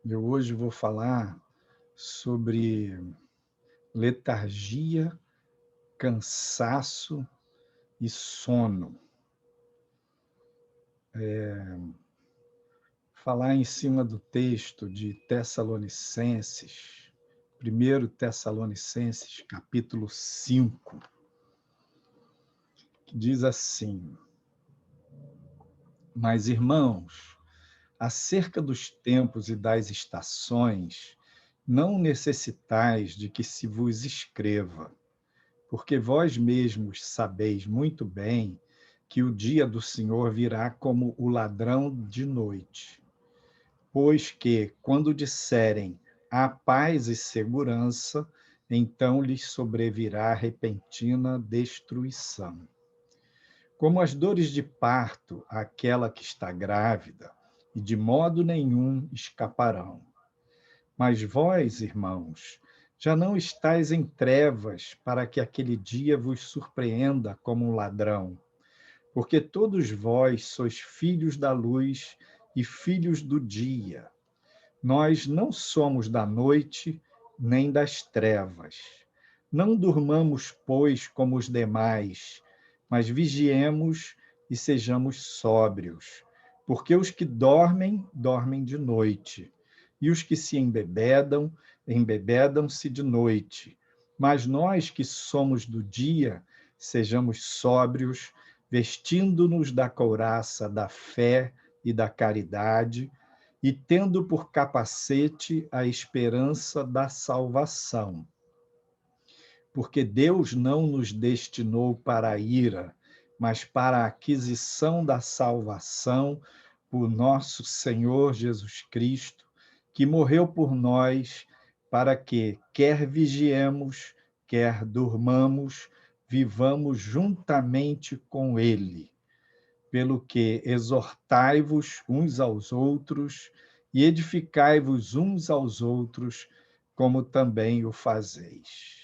Eu hoje vou falar sobre letargia, cansaço e sono. Falar em cima do texto de Tessalonicenses, 1 Tessalonicenses, capítulo 5, que diz assim: Mas, irmãos, acerca dos tempos e das estações, não necessitais de que se vos escreva, porque vós mesmos sabeis muito bem que o dia do Senhor virá como o ladrão de noite. Pois que, quando disserem há paz e segurança, então lhes sobrevirá repentina destruição. Como as dores de parto àquela que está grávida, e de modo nenhum escaparão. Mas vós, irmãos, já não estáis em trevas para que aquele dia vos surpreenda como um ladrão, porque todos vós sois filhos da luz e filhos do dia. Nós não somos da noite nem das trevas. Não durmamos, pois, como os demais, mas vigiemos e sejamos sóbrios, porque os que dormem, dormem de noite, e os que se embebedam, embebedam-se de noite. Mas nós que somos do dia, sejamos sóbrios, vestindo-nos da couraça da fé e da caridade, e tendo por capacete a esperança da salvação. Porque Deus não nos destinou para a ira, mas para a aquisição da salvação por nosso Senhor Jesus Cristo, que morreu por nós, para que, quer vigiemos, quer durmamos, vivamos juntamente com Ele. Pelo que exortai-vos uns aos outros e edificai-vos uns aos outros, como também o fazeis.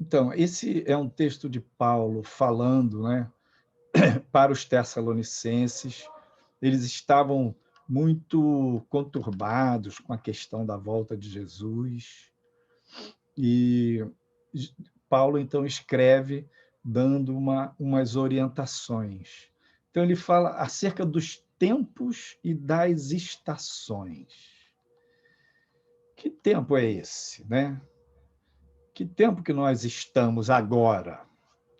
Então, esse é um texto de Paulo falando, né, para os Tessalonicenses. Eles estavam muito conturbados com a questão da volta de Jesus. E Paulo, então, escreve dando umas orientações. Então, ele fala acerca dos tempos e das estações. Que tempo é esse, né? Que tempo que nós estamos agora,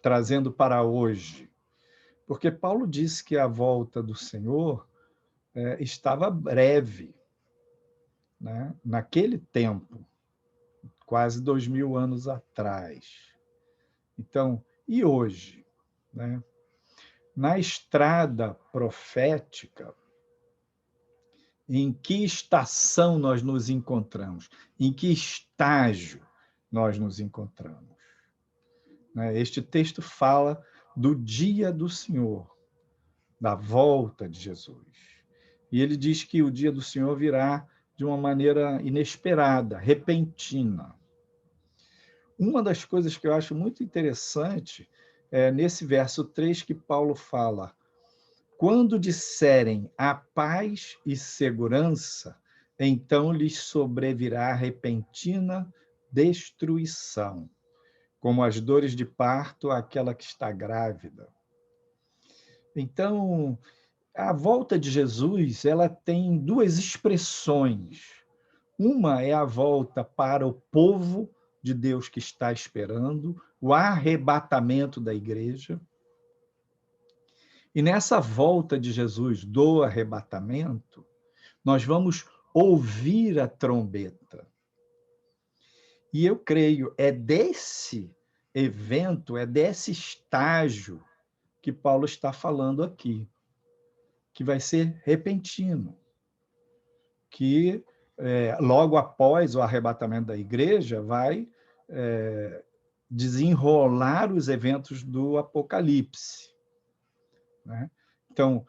trazendo para hoje? Porque Paulo disse que a volta do Senhor estava breve, né? Naquele tempo, quase 2000 anos atrás. Então, e hoje? Né? Na estrada profética, em que estação nós nos encontramos? Em que estágio nós nos encontramos? Este texto fala do dia do Senhor, da volta de Jesus. E ele diz que o dia do Senhor virá de uma maneira inesperada, repentina. Uma das coisas que eu acho muito interessante é nesse verso 3 que Paulo fala: quando disserem a paz e segurança, então lhes sobrevirá repentina destruição, como as dores de parto àquela que está grávida. Então, a volta de Jesus, ela tem duas expressões. Uma é a volta para o povo de Deus que está esperando, o arrebatamento da igreja. E nessa volta de Jesus do arrebatamento, nós vamos ouvir a trombeta. E eu creio, é desse evento, é desse estágio que Paulo está falando aqui, que vai ser repentino, que logo após o arrebatamento da igreja vai desenrolar os eventos do Apocalipse. Né? Então,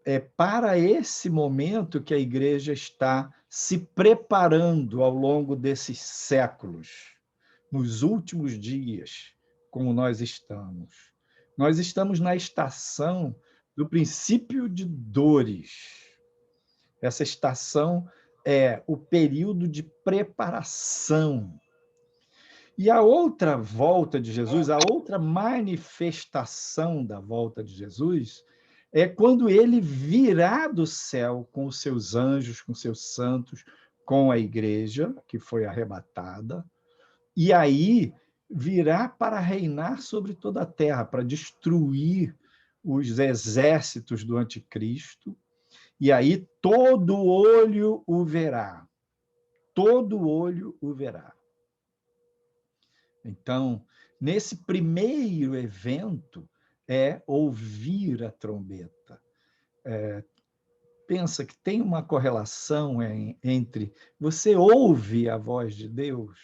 é para esse momento que a igreja está se preparando ao longo desses séculos, nos últimos dias, como nós estamos. Nós estamos na estação do princípio de dores. Essa estação é o período de preparação. E a outra volta de Jesus, a outra manifestação da volta de Jesus, é quando ele virá do céu com os seus anjos, com seus santos, com a igreja, que foi arrebatada, e aí virá para reinar sobre toda a terra, para destruir os exércitos do anticristo, e aí todo olho o verá. Todo olho o verá. Então, nesse primeiro evento, é ouvir a trombeta. Pensa que tem uma correlação entre você ouve a voz de Deus.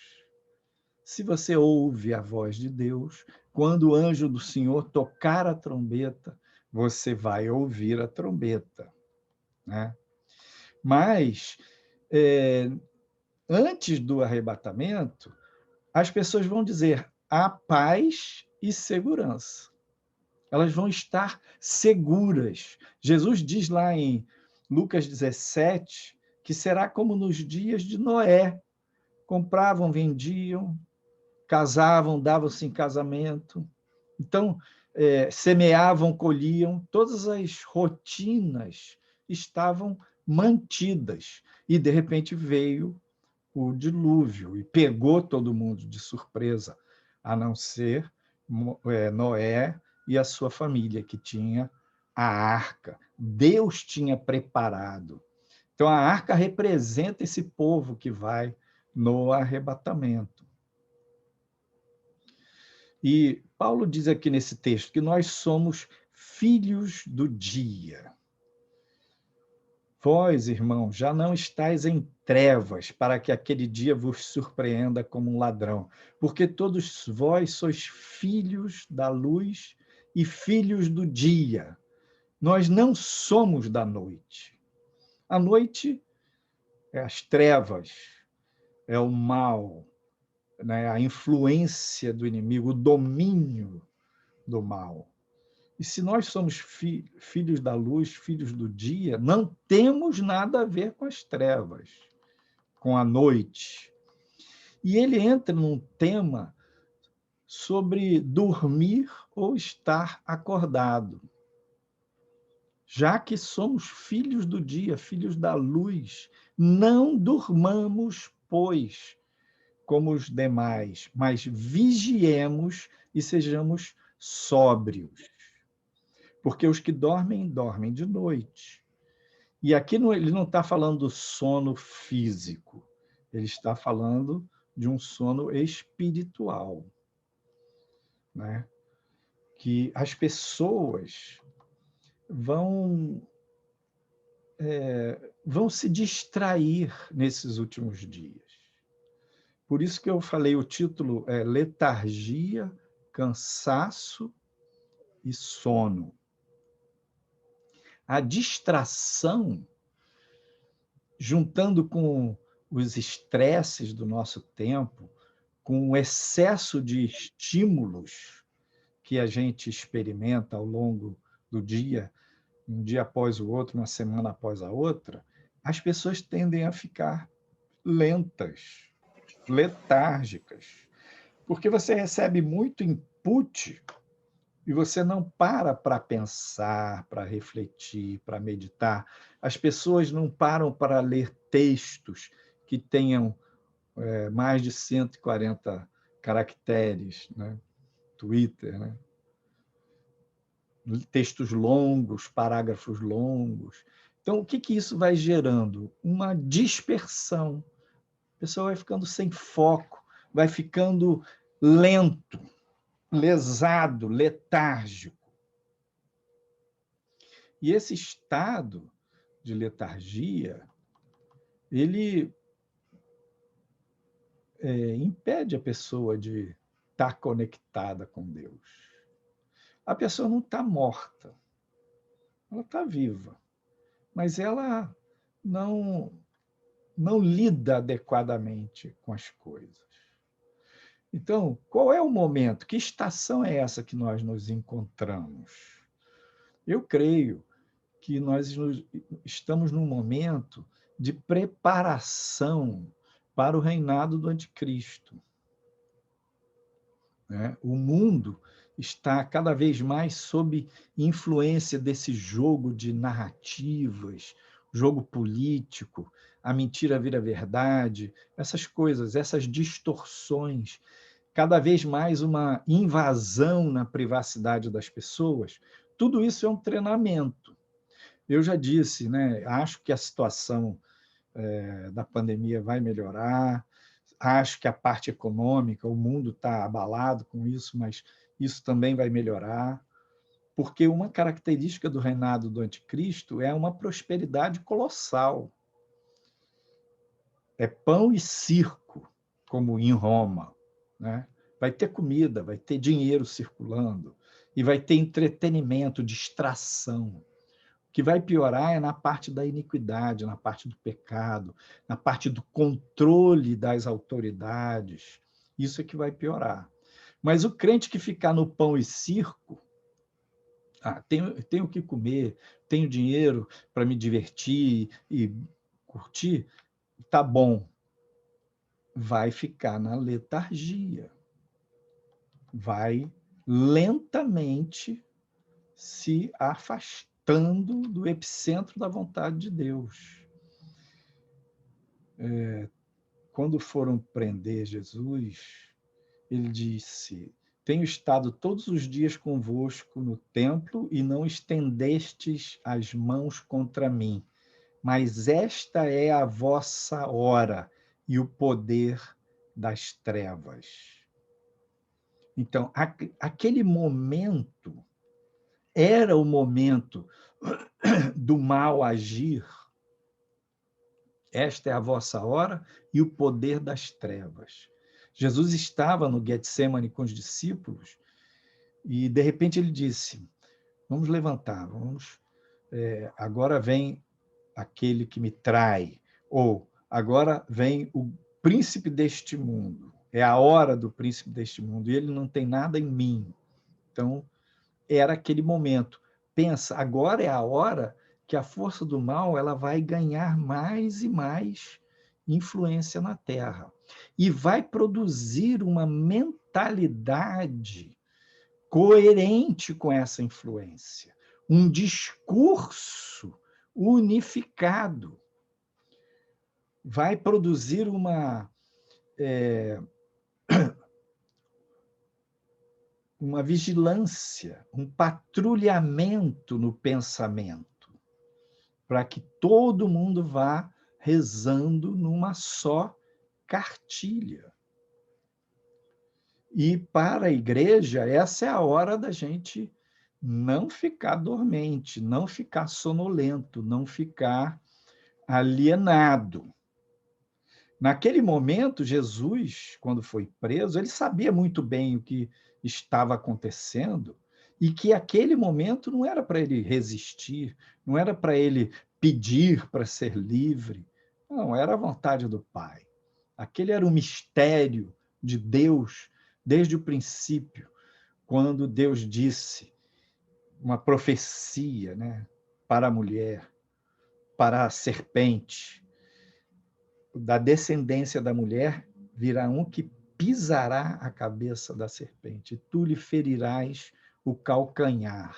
Se você ouve a voz de Deus, quando o anjo do Senhor tocar a trombeta, você vai ouvir a trombeta, né? Mas, antes do arrebatamento, as pessoas vão dizer: há paz e segurança. Elas vão estar seguras. Jesus diz lá em Lucas 17 que será como nos dias de Noé. Compravam, vendiam, casavam, davam-se em casamento. Então, semeavam, colhiam, todas as rotinas estavam mantidas. E, de repente, veio o dilúvio e pegou todo mundo de surpresa, a não ser Noé e a sua família, que tinha a arca. Deus tinha preparado. Então, a arca representa esse povo que vai no arrebatamento. E Paulo diz aqui nesse texto que nós somos filhos do dia. Vós, irmãos, já não estáis em trevas, para que aquele dia vos surpreenda como um ladrão, porque todos vós sois filhos da luz e filhos do dia. Nós não somos da noite. A noite é as trevas, é o mal, né? A influência do inimigo, o domínio do mal. E se nós somos filhos da luz, filhos do dia, não temos nada a ver com as trevas, com a noite. E ele entra num tema sobre dormir ou estar acordado. Já que somos filhos do dia, filhos da luz, não durmamos, pois, como os demais, mas vigiemos e sejamos sóbrios. Porque os que dormem, dormem de noite. E aqui ele não está falando do sono físico, ele está falando de um sono espiritual, né? Que as pessoas vão se distrair nesses últimos dias. Por isso que eu falei, o título é Letargia, Cansaço e Sono. A distração, juntando com os estresses do nosso tempo, com o excesso de estímulos que a gente experimenta ao longo do dia, um dia após o outro, uma semana após a outra, as pessoas tendem a ficar lentas, letárgicas, porque você recebe muito input e você não para pensar, para refletir, para meditar. As pessoas não param para ler textos que tenham mais de 140 caracteres, né? Twitter, né? Textos longos, parágrafos longos. Então, o que isso vai gerando? Uma dispersão. A pessoa vai ficando sem foco, vai ficando lento, lesado, letárgico. E esse estado de letargia, ele impede a pessoa de estar conectada com Deus. A pessoa não está morta, ela está viva, mas ela não lida adequadamente com as coisas. Então, qual é o momento? Que estação é essa que nós nos encontramos? Eu creio que estamos num momento de preparação para o reinado do anticristo. Né? O mundo está cada vez mais sob influência desse jogo de narrativas, jogo político, a mentira vira verdade, essas coisas, essas distorções, cada vez mais uma invasão na privacidade das pessoas. Tudo isso é um treinamento. Eu já disse, né? Acho que a situação da pandemia vai melhorar, acho que a parte econômica, o mundo está abalado com isso, mas isso também vai melhorar, porque uma característica do reinado do anticristo é uma prosperidade colossal. É pão e circo, como em Roma, né? Vai ter comida, vai ter dinheiro circulando, e vai ter entretenimento, distração. O que vai piorar é na parte da iniquidade, na parte do pecado, na parte do controle das autoridades. Isso é que vai piorar. Mas o crente que ficar no pão e circo, tenho o que comer, tenho dinheiro para me divertir e curtir, tá bom. Vai ficar na letargia. Vai lentamente se afastando do epicentro da vontade de Deus. Quando foram prender Jesus, ele disse: tenho estado todos os dias convosco no templo e não estendestes as mãos contra mim, mas esta é a vossa hora e o poder das trevas. Então, aquele momento era o momento do mal agir. Esta é a vossa hora e o poder das trevas. Jesus estava no Getsemane com os discípulos e, de repente, ele disse: vamos levantar, agora vem aquele que me trai, ou agora vem o príncipe deste mundo. É a hora do príncipe deste mundo e ele não tem nada em mim. Então, era aquele momento. Pensa, agora é a hora que a força do mal ela vai ganhar mais e mais influência na Terra e vai produzir uma mentalidade coerente com essa influência, um discurso unificado, vai produzir uma vigilância, um patrulhamento no pensamento, para que todo mundo vá rezando numa só cartilha. E para a igreja, essa é a hora da gente não ficar dormente, não ficar sonolento, não ficar alienado. Naquele momento, Jesus, quando foi preso, ele sabia muito bem o que estava acontecendo e que aquele momento não era para ele resistir, não era para ele pedir para ser livre. Não, era a vontade do Pai. Aquele era o mistério de Deus desde o princípio, quando Deus disse uma profecia, né, para a mulher, para a serpente, da descendência da mulher virá um que pisará a cabeça da serpente, tu lhe ferirás o calcanhar.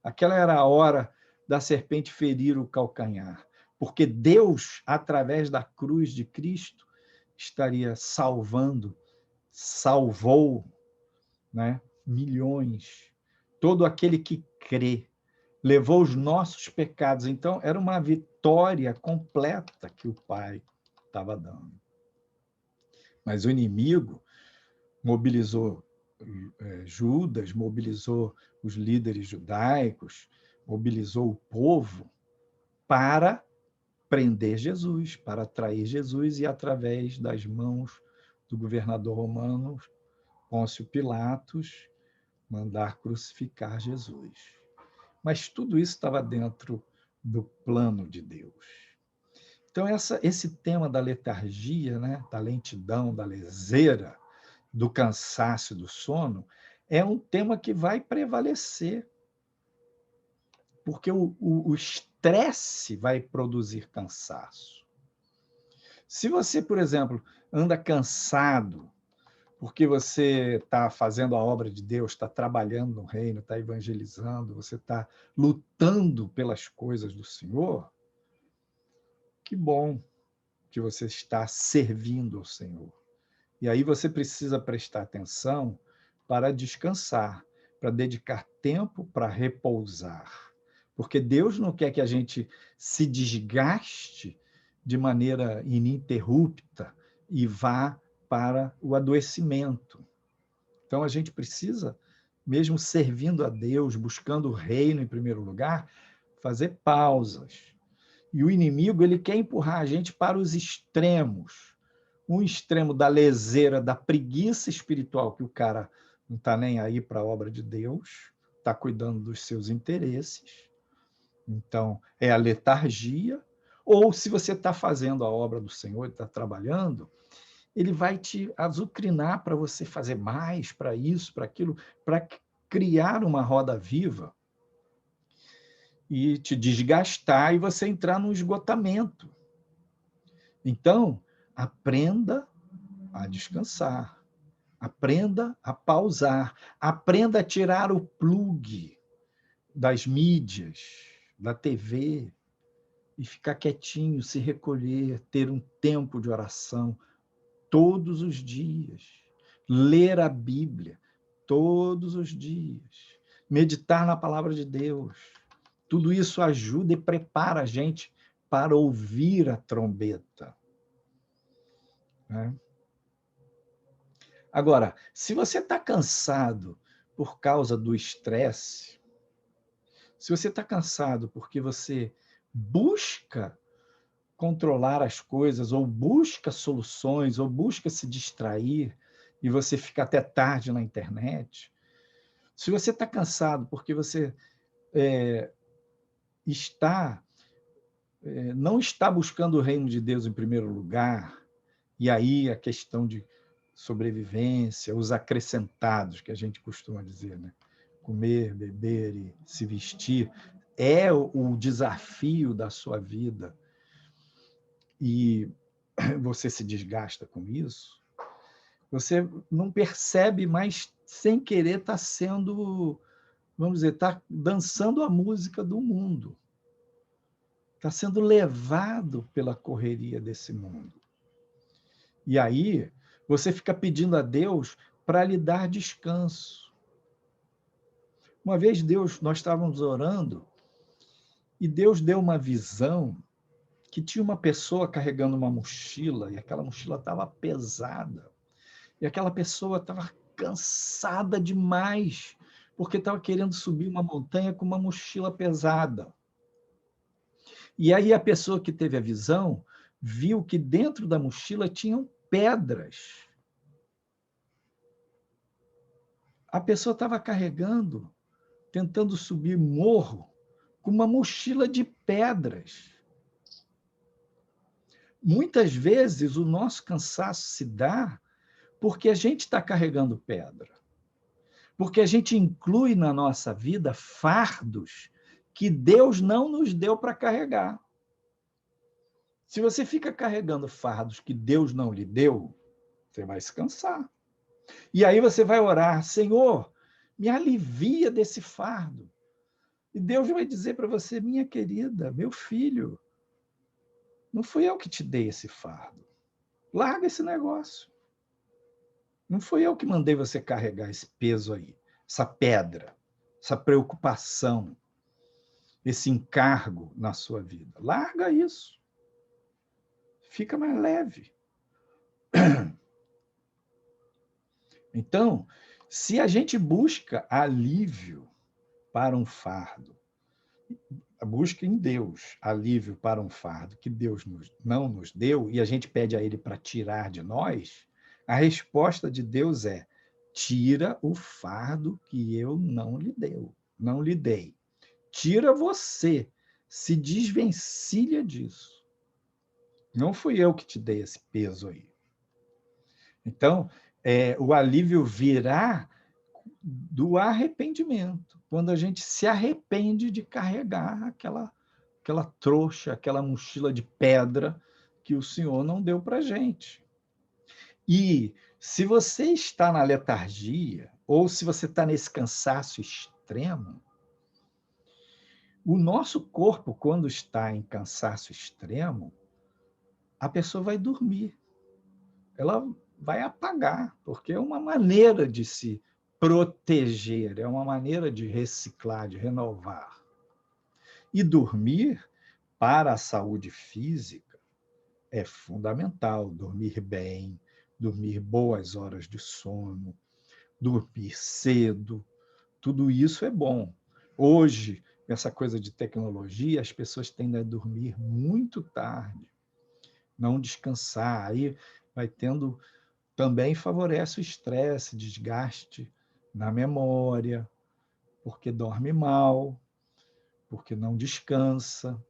Aquela era a hora da serpente ferir o calcanhar, porque Deus, através da cruz de Cristo, estaria salvou, né, milhões. Todo aquele que crê, levou os nossos pecados. Então, era uma vitória completa que o Pai estava dando. Mas o inimigo mobilizou Judas, mobilizou os líderes judaicos, mobilizou o povo para prender Jesus, para trair Jesus e, através das mãos do governador romano, Pôncio Pilatos, mandar crucificar Jesus. Mas tudo isso estava dentro do plano de Deus. Então, esse tema da letargia, né, da lentidão, da leseira, do cansaço, do sono, é um tema que vai prevalecer. porque o estresse vai produzir cansaço. Se você, por exemplo, anda cansado, porque você está fazendo a obra de Deus, está trabalhando no reino, está evangelizando, você está lutando pelas coisas do Senhor, que bom que você está servindo ao Senhor. E aí você precisa prestar atenção para descansar, para dedicar tempo para repousar. Porque Deus não quer que a gente se desgaste de maneira ininterrupta e vá para o adoecimento. Então a gente precisa, mesmo servindo a Deus, buscando o reino em primeiro lugar, fazer pausas. E o inimigo, ele quer empurrar a gente para os extremos. Um extremo da leseira, da preguiça espiritual, que o cara não está nem aí para a obra de Deus, está cuidando dos seus interesses. Então, é a letargia. Ou, se você está fazendo a obra do Senhor, está trabalhando, ele vai te azucrinar para você fazer mais, para isso, para aquilo, para criar uma roda viva e te desgastar e você entrar no esgotamento. Então, aprenda a descansar, aprenda a pausar, aprenda a tirar o plug das mídias, da TV, e ficar quietinho, se recolher, ter um tempo de oração todos os dias, ler a Bíblia todos os dias, meditar na palavra de Deus. Tudo isso ajuda e prepara a gente para ouvir a trombeta. Né? Agora, se você está cansado por causa do estresse, se você está cansado porque você busca controlar as coisas, ou busca soluções, ou busca se distrair, e você fica até tarde na internet, se você está cansado porque você não está buscando o reino de Deus em primeiro lugar, e aí a questão de sobrevivência, os acrescentados, que a gente costuma dizer, né? Comer, beber e se vestir, é o desafio da sua vida, e você se desgasta com isso, você não percebe, mas sem querer está sendo, vamos dizer, está dançando a música do mundo. Está sendo levado pela correria desse mundo. E aí, você fica pedindo a Deus para lhe dar descanso. Uma vez nós estávamos orando, e Deus deu uma visão que tinha uma pessoa carregando uma mochila, e aquela mochila estava pesada. E aquela pessoa estava cansada demais, porque estava querendo subir uma montanha com uma mochila pesada. E aí a pessoa que teve a visão viu que dentro da mochila tinham pedras. A pessoa estava carregando, tentando subir morro, com uma mochila de pedras. Muitas vezes o nosso cansaço se dá porque a gente está carregando pedra. Porque a gente inclui na nossa vida fardos que Deus não nos deu para carregar. Se você fica carregando fardos que Deus não lhe deu, você vai se cansar. E aí você vai orar, Senhor, me alivia desse fardo. E Deus vai dizer para você, minha querida, meu filho, não fui eu que te dei esse fardo. Larga esse negócio. Não fui eu que mandei você carregar esse peso aí, essa pedra, essa preocupação, esse encargo na sua vida. Larga isso. Fica mais leve. Então, se a gente busca alívio para um fardo, busca em Deus alívio para um fardo que Deus não nos deu, e a gente pede a Ele para tirar de nós, a resposta de Deus é: tira o fardo que eu não lhe dei. Tira você, se desvencilha disso. Não fui eu que te dei esse peso aí. Então, o alívio virá do arrependimento, quando a gente se arrepende de carregar aquela trouxa, aquela mochila de pedra que o Senhor não deu para a gente. E se você está na letargia, ou se você está nesse cansaço extremo, o nosso corpo, quando está em cansaço extremo, a pessoa vai dormir. Ela vai apagar, porque é uma maneira de se proteger, é uma maneira de reciclar, de renovar. E dormir, para a saúde física, é fundamental. Dormir bem, dormir boas horas de sono, dormir cedo, tudo isso é bom. Hoje, essa coisa de tecnologia, as pessoas tendem a dormir muito tarde, não descansar, aí vai tendo, também favorece o estresse, desgaste na memória, porque dorme mal, porque não descansa.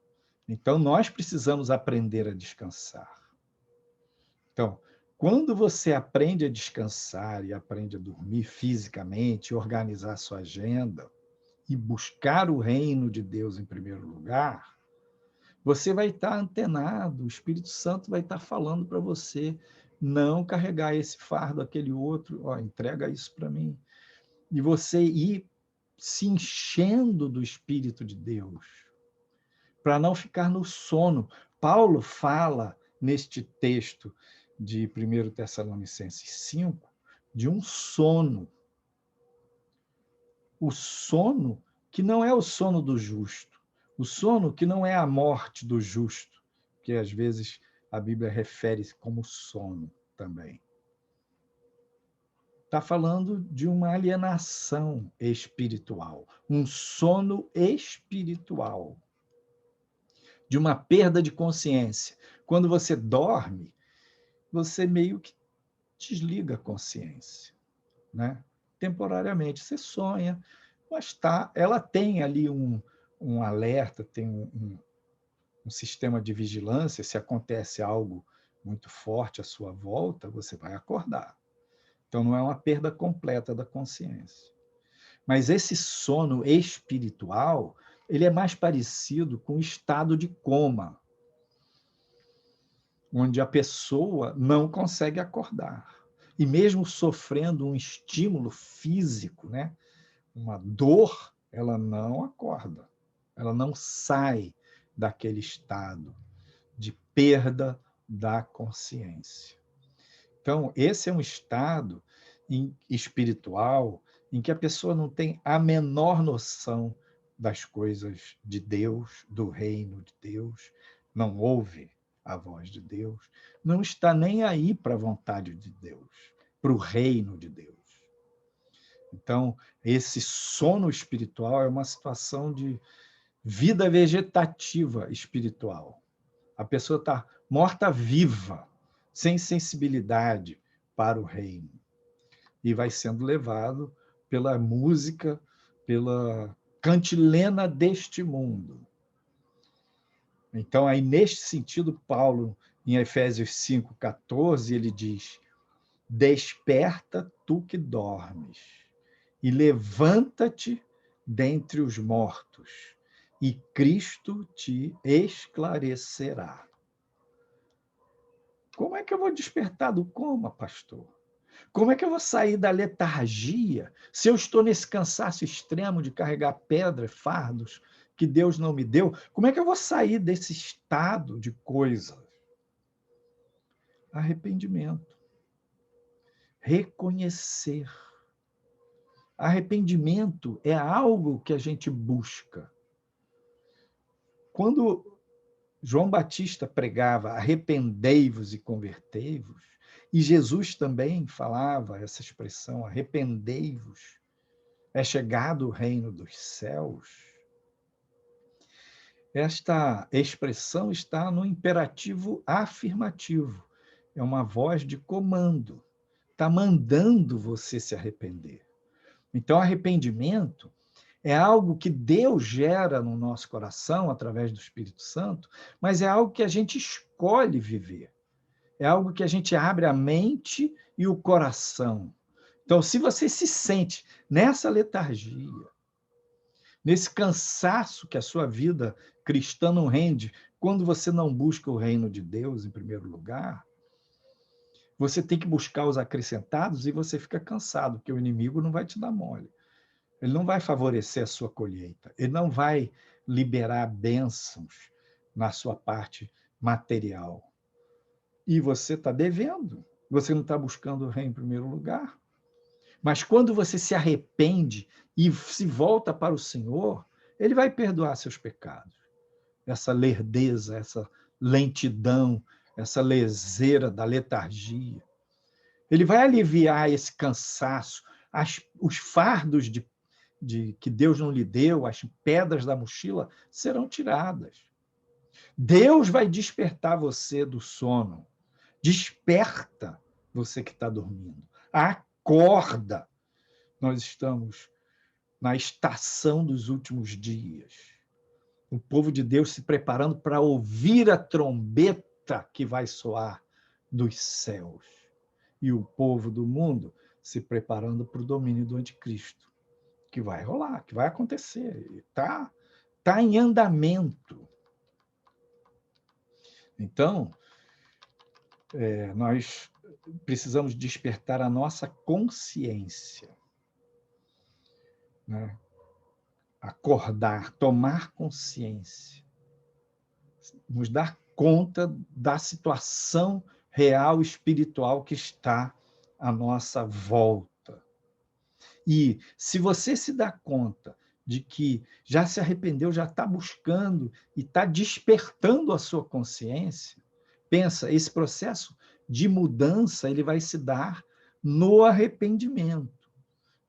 Então, nós precisamos aprender a descansar. Então, quando você aprende a descansar e aprende a dormir fisicamente, organizar sua agenda e buscar o reino de Deus em primeiro lugar, você vai estar antenado, o Espírito Santo vai estar falando para você não carregar esse fardo, aquele outro, ó, entrega isso para mim. E você ir se enchendo do Espírito de Deus, para não ficar no sono. Paulo fala neste texto de 1 Tessalonicenses 5 de um sono. O sono que não é o sono do justo, o sono que não é a morte do justo, que às vezes a Bíblia refere como sono também. Está falando de uma alienação espiritual, um sono espiritual, de uma perda de consciência. Quando você dorme, você meio que desliga a consciência, né? Temporariamente. Você sonha, mas ela tem ali um alerta, tem um sistema de vigilância. Se acontece algo muito forte à sua volta, você vai acordar. Então, não é uma perda completa da consciência. Mas esse sono espiritual, ele é mais parecido com o estado de coma, onde a pessoa não consegue acordar. E mesmo sofrendo um estímulo físico, né, uma dor, ela não acorda. Ela não sai daquele estado de perda da consciência. Então, esse é um estado espiritual em que a pessoa não tem a menor noção das coisas de Deus, do reino de Deus, não ouve a voz de Deus, não está nem aí para a vontade de Deus, para o reino de Deus. Então, esse sono espiritual é uma situação de vida vegetativa espiritual. A pessoa está morta-viva, sem sensibilidade para o reino. E vai sendo levado pela música, pela cantilena deste mundo. Então, aí, neste sentido, Paulo, em Efésios 5,14, ele diz: desperta tu que dormes, e levanta-te dentre os mortos, e Cristo te esclarecerá. Como é que eu vou despertar do coma, pastor? Como é que eu vou sair da letargia se eu estou nesse cansaço extremo de carregar pedras, fardos que Deus não me deu? Como é que eu vou sair desse estado de coisa? Arrependimento. Reconhecer. Arrependimento é algo que a gente busca. Quando João Batista pregava arrependei-vos e convertei-vos, e Jesus também falava essa expressão, arrependei-vos, é chegado o reino dos céus. Esta expressão está no imperativo afirmativo, é uma voz de comando, está mandando você se arrepender. Então, arrependimento é algo que Deus gera no nosso coração através do Espírito Santo, mas é algo que a gente escolhe viver. É algo que a gente abre a mente e o coração Então, se você se sente nessa letargia, nesse cansaço que a sua vida cristã não rende, quando você não busca o reino de Deus em primeiro lugar, você tem que buscar os acrescentados e você fica cansado, porque o inimigo não vai te dar mole. Ele não vai favorecer a sua colheita, ele não vai liberar bênçãos na sua parte material. E você está devendo, você não está buscando o reino em primeiro lugar. Mas quando você se arrepende e se volta para o Senhor, ele vai perdoar seus pecados. Essa lerdeza, essa lentidão, essa leseira da letargia. Ele vai aliviar esse cansaço, os fardos que Deus não lhe deu, as pedras da mochila serão tiradas. Deus vai despertar você do sono. Desperta você que está dormindo. Acorda. Nós estamos na estação dos últimos dias. O povo de Deus se preparando para ouvir a trombeta que vai soar dos céus. E o povo do mundo se preparando para o domínio do anticristo, que vai rolar, que vai acontecer. Está em andamento. Então, nós precisamos despertar a nossa consciência, né? Acordar, tomar consciência, nos dar conta da situação real espiritual que está à nossa volta. E se você se dá conta de que já se arrependeu, já está buscando e está despertando a sua consciência, pensa, esse processo de mudança ele vai se dar no arrependimento,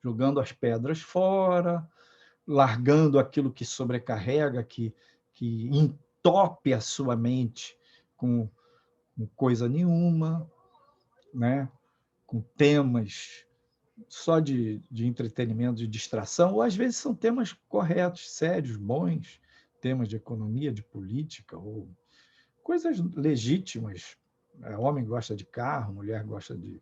jogando as pedras fora, largando aquilo que sobrecarrega, que entope a sua mente com coisa nenhuma, né? Com temas só de entretenimento, de distração, ou às vezes são temas corretos, sérios, bons, temas de economia, de política, ou coisas legítimas. Homem gosta de carro, mulher gosta de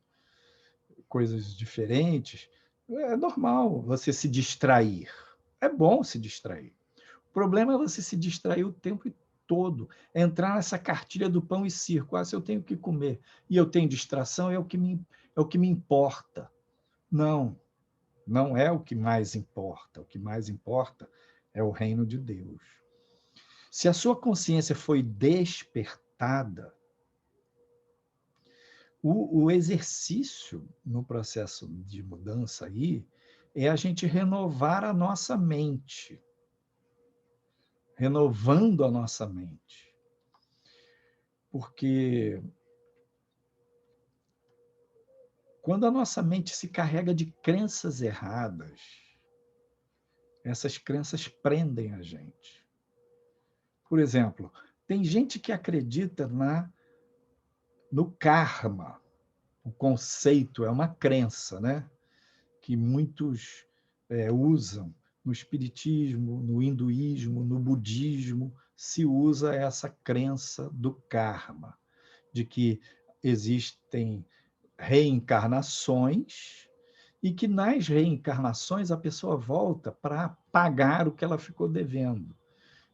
coisas diferentes. É normal você se distrair. É bom se distrair. O problema é você se distrair o tempo todo, entrar nessa cartilha do pão e circo. Se eu tenho que comer e eu tenho distração, é o que me importa. Não, não é o que mais importa. O que mais importa é o reino de Deus. Se a sua consciência foi despertada, o exercício no processo de mudança aí é a gente renovar a nossa mente. Renovando a nossa mente. Porque quando a nossa mente se carrega de crenças erradas, essas crenças prendem a gente. Por exemplo, tem gente que acredita no karma. O conceito é uma crença, né? Que muitos usam no espiritismo, no hinduísmo, no budismo, se usa essa crença do karma, de que existem reencarnações e que nas reencarnações a pessoa volta para pagar o que ela ficou devendo,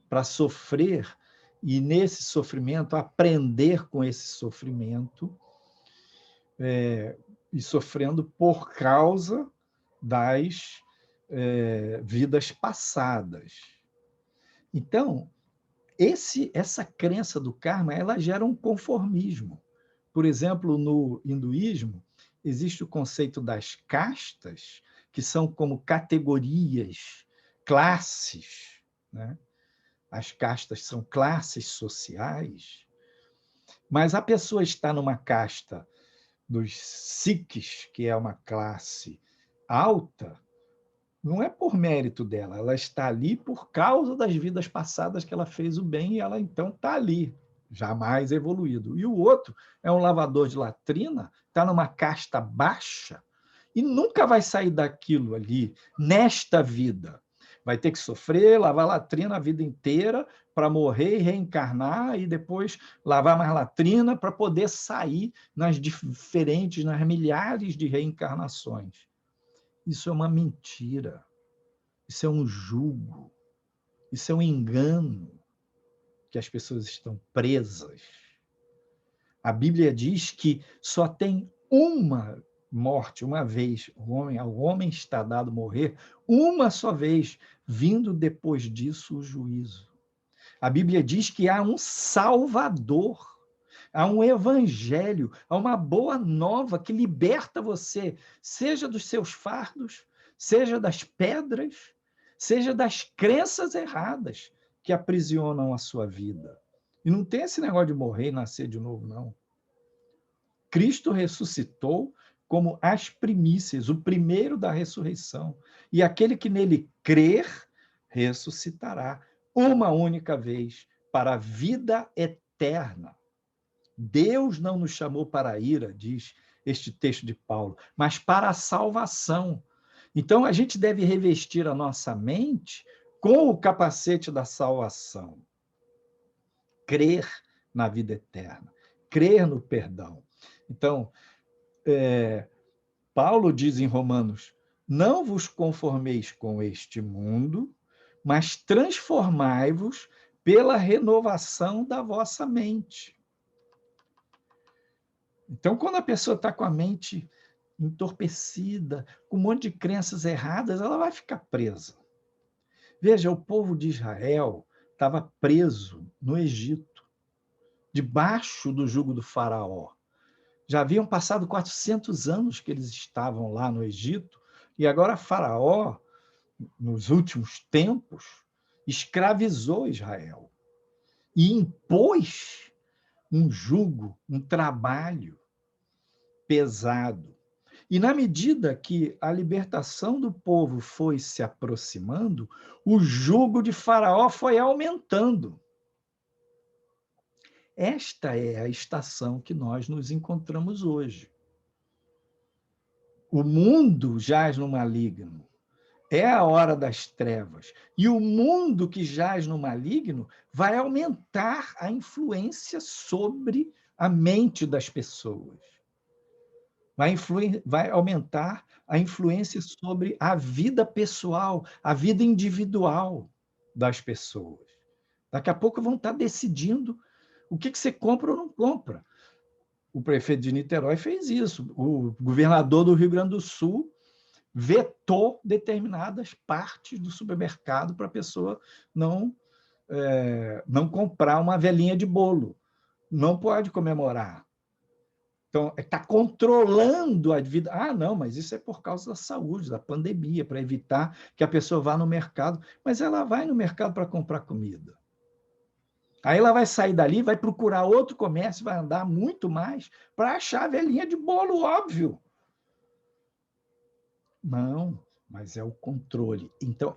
para sofrer e nesse sofrimento aprender com esse sofrimento e sofrendo por causa das vidas passadas. Então, essa crença do karma, ela gera um conformismo. Por exemplo, no hinduísmo, existe o conceito das castas, que são como categorias, classes, né? As castas são classes sociais, mas a pessoa está numa casta dos Sikhs, que é uma classe alta, não é por mérito dela, ela está ali por causa das vidas passadas que ela fez o bem e ela então está ali, jamais evoluído. E o outro é um lavador de latrina, está numa casta baixa e nunca vai sair daquilo ali nesta vida. Vai ter que sofrer, lavar latrina a vida inteira para morrer e reencarnar e depois lavar mais latrina para poder sair nas milhares de reencarnações. Isso é uma mentira, isso é um jugo, isso é um engano que as pessoas estão presas. A Bíblia diz que só tem uma morte, uma vez. Ao homem está dado morrer uma só vez, vindo depois disso o juízo. A Bíblia diz que há um Salvador, há um evangelho, há uma boa nova que liberta você, seja dos seus fardos, seja das pedras, seja das crenças erradas que aprisionam a sua vida. E não tem esse negócio de morrer e nascer de novo, não. Cristo ressuscitou como as primícias, o primeiro da ressurreição. E aquele que nele crer, ressuscitará uma única vez para a vida eterna. Deus não nos chamou para a ira, diz este texto de Paulo, mas para a salvação. Então, a gente deve revestir a nossa mente com o capacete da salvação. Crer na vida eterna, crer no perdão. Então, Paulo diz em Romanos: não vos conformeis com este mundo, mas transformai-vos pela renovação da vossa mente. Então, quando a pessoa está com a mente entorpecida, com um monte de crenças erradas, ela vai ficar presa. Veja, o povo de Israel estava preso no Egito, debaixo do jugo do faraó. Já haviam passado 400 anos que eles estavam lá no Egito, e agora Faraó, nos últimos tempos, escravizou Israel e impôs um jugo, um trabalho pesado. E na medida que a libertação do povo foi se aproximando, o jugo de Faraó foi aumentando. Esta é a estação que nós nos encontramos hoje. O mundo jaz no maligno. É a hora das trevas. E o mundo que jaz no maligno vai aumentar a influência sobre a mente das pessoas. Vai aumentar a influência sobre a vida pessoal, a vida individual das pessoas. Daqui a pouco vão estar decidindo o que você compra ou não compra. O prefeito de Niterói fez isso. O governador do Rio Grande do Sul vetou determinadas partes do supermercado para a pessoa não comprar uma velhinha de bolo. Não pode comemorar. Então, está controlando a vida. Ah, não, mas isso é por causa da saúde, da pandemia, para evitar que a pessoa vá no mercado. Mas ela vai no mercado para comprar comida. Aí ela vai sair dali, vai procurar outro comércio, vai andar muito mais para achar a velhinha de bolo, óbvio. Não, mas é o controle. Então,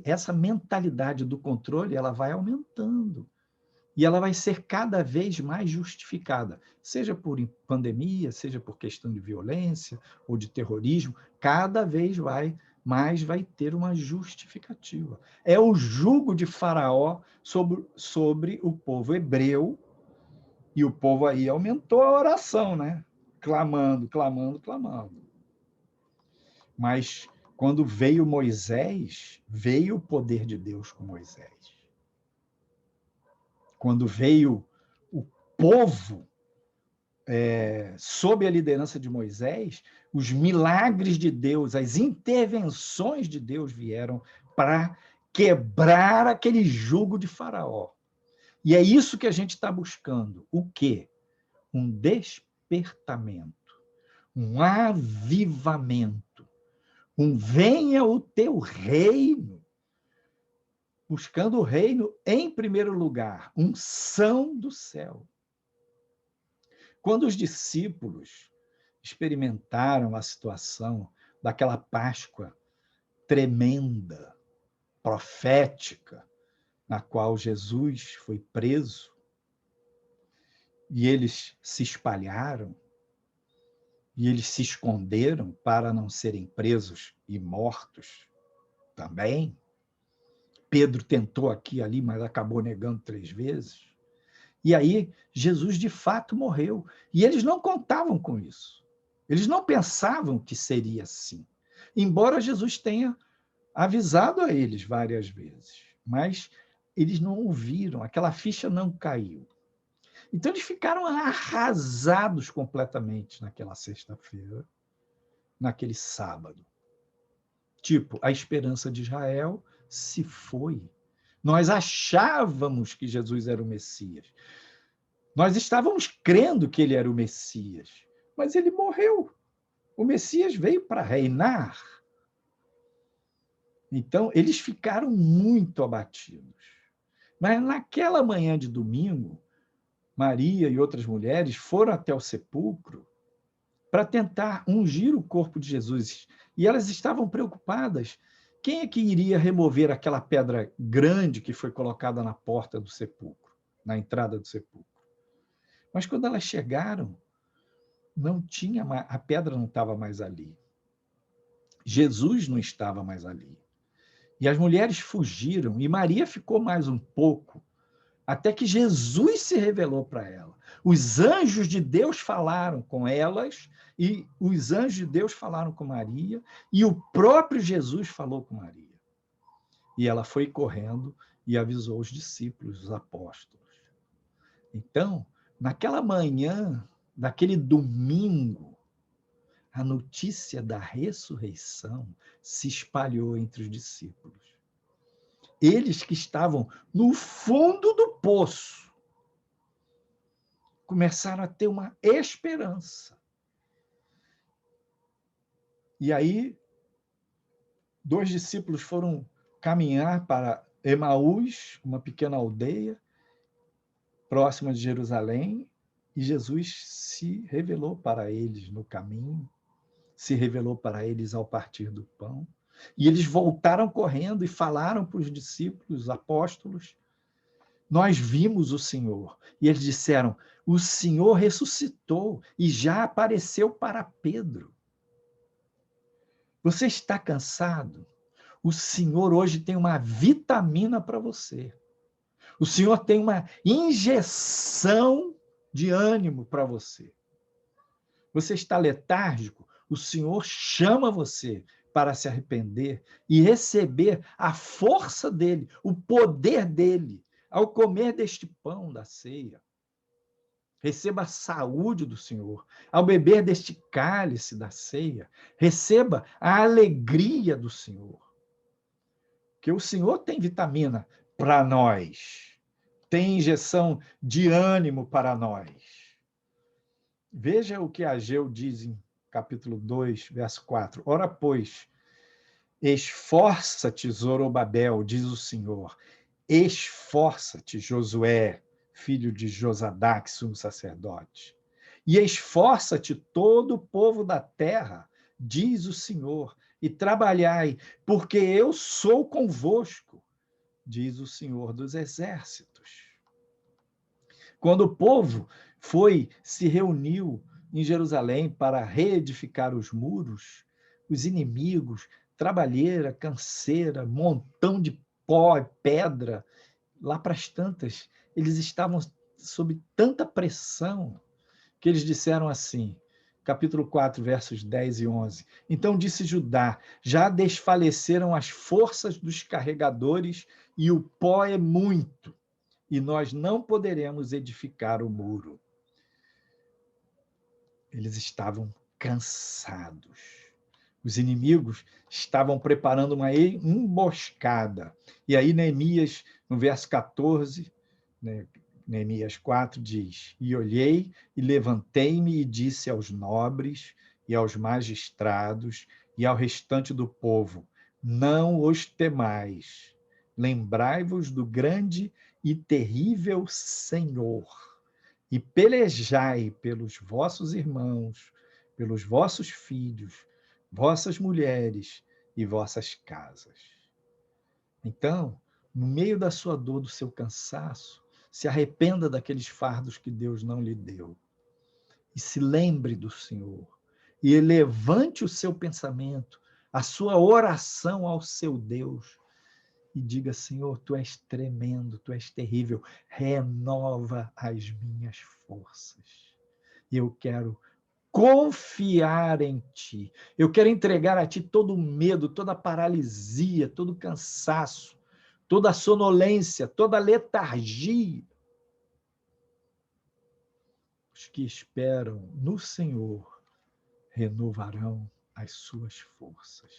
essa mentalidade do controle, ela vai aumentando. E ela vai ser cada vez mais justificada, seja por pandemia, seja por questão de violência ou de terrorismo, cada vez mais vai ter uma justificativa. É o jugo de Faraó sobre o povo hebreu, e o povo aí aumentou a oração, né? Clamando, clamando, clamando. Mas quando veio Moisés, veio o poder de Deus com Moisés. Quando veio o povo sob a liderança de Moisés, os milagres de Deus, as intervenções de Deus vieram para quebrar aquele jugo de Faraó. E é isso que a gente está buscando. O quê? Um despertamento, um avivamento, um venha o teu reino, buscando o reino em primeiro lugar, unção do céu. Quando os discípulos experimentaram a situação daquela Páscoa tremenda, profética, na qual Jesus foi preso, e eles se espalharam, e eles se esconderam para não serem presos e mortos também. Pedro tentou aqui e ali, mas acabou negando 3 vezes. E aí, Jesus de fato morreu. E eles não contavam com isso. Eles não pensavam que seria assim. embora Jesus tenha avisado a eles várias vezes, mas eles não ouviram, aquela ficha não caiu. Então, eles ficaram arrasados completamente naquela sexta-feira, naquele sábado. Tipo, a esperança de Israel se foi. Nós achávamos que Jesus era o Messias. Nós estávamos crendo que ele era o Messias, mas ele morreu. O Messias veio para reinar. Então, eles ficaram muito abatidos. Mas naquela manhã de domingo, Maria e outras mulheres foram até o sepulcro para tentar ungir o corpo de Jesus. E elas estavam preocupadas. Quem é que iria remover aquela pedra grande que foi colocada na porta do sepulcro, na entrada do sepulcro? Mas quando elas chegaram, não tinha mais, a pedra não estava mais ali. Jesus não estava mais ali. E as mulheres fugiram, e Maria ficou mais um pouco, até que Jesus se revelou para ela. Os anjos de Deus falaram com elas, e os anjos de Deus falaram com Maria, e o próprio Jesus falou com Maria. E ela foi correndo e avisou os discípulos, os apóstolos. Então, naquela manhã, daquele domingo, a notícia da ressurreição se espalhou entre os discípulos. Eles que estavam no fundo do poço começaram a ter uma esperança. E aí, 2 discípulos foram caminhar para Emaús, uma pequena aldeia próxima de Jerusalém, e Jesus se revelou para eles no caminho, se revelou para eles ao partir do pão. E eles voltaram correndo e falaram para os discípulos, os apóstolos: nós vimos o Senhor. E eles disseram: o Senhor ressuscitou e já apareceu para Pedro. Você está cansado? O Senhor hoje tem uma vitamina para você. O Senhor tem uma injeção de ânimo para você. Você está letárgico? O Senhor chama você para se arrepender e receber a força dele, o poder dele, ao comer deste pão da ceia. Receba a saúde do Senhor. Ao beber deste cálice da ceia, receba a alegria do Senhor. Porque o Senhor tem vitamina para nós, tem injeção de ânimo para nós. Veja o que Ageu diz em capítulo 2, verso 4. Ora, pois, esforça-te, Zorobabel, diz o Senhor. Esforça-te, Josué, filho de Josadaque, sumo sacerdote. E esforça-te todo o povo da terra, diz o Senhor, e trabalhai, porque eu sou convosco, diz o Senhor dos exércitos. Quando o povo se reuniu em Jerusalém para reedificar os muros, os inimigos, trabalheira, canseira, montão de pó e pedra, lá para as tantas, eles estavam sob tanta pressão que eles disseram assim, capítulo 4, versos 10 e 11. Então disse Judá: já desfaleceram as forças dos carregadores e o pó é muito, e nós não poderemos edificar o muro. Eles estavam cansados. Os inimigos estavam preparando uma emboscada. E aí Neemias, no verso 14, né, Neemias 4 diz: e olhei e levantei-me e disse aos nobres e aos magistrados e ao restante do povo: não os temais, lembrai-vos do grande e terrível Senhor, e pelejai pelos vossos irmãos, pelos vossos filhos, vossas mulheres e vossas casas. Então, no meio da sua dor, do seu cansaço, se arrependa daqueles fardos que Deus não lhe deu. E se lembre do Senhor. E levante o seu pensamento, a sua oração ao seu Deus. E diga: Senhor, tu és tremendo, tu és terrível. Renova as minhas forças. Eu quero confiar em Ti. Eu quero entregar a Ti todo o medo, toda a paralisia, todo o cansaço, toda a sonolência, toda a letargia. Os que esperam no Senhor renovarão as suas forças.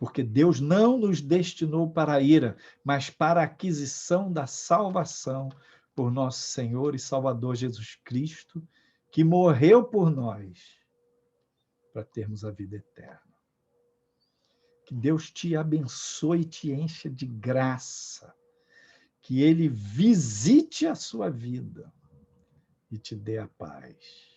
Porque Deus não nos destinou para a ira, mas para a aquisição da salvação por nosso Senhor e Salvador Jesus Cristo, que morreu por nós para termos a vida eterna. Que Deus te abençoe e te encha de graça. Que Ele visite a sua vida e te dê a paz.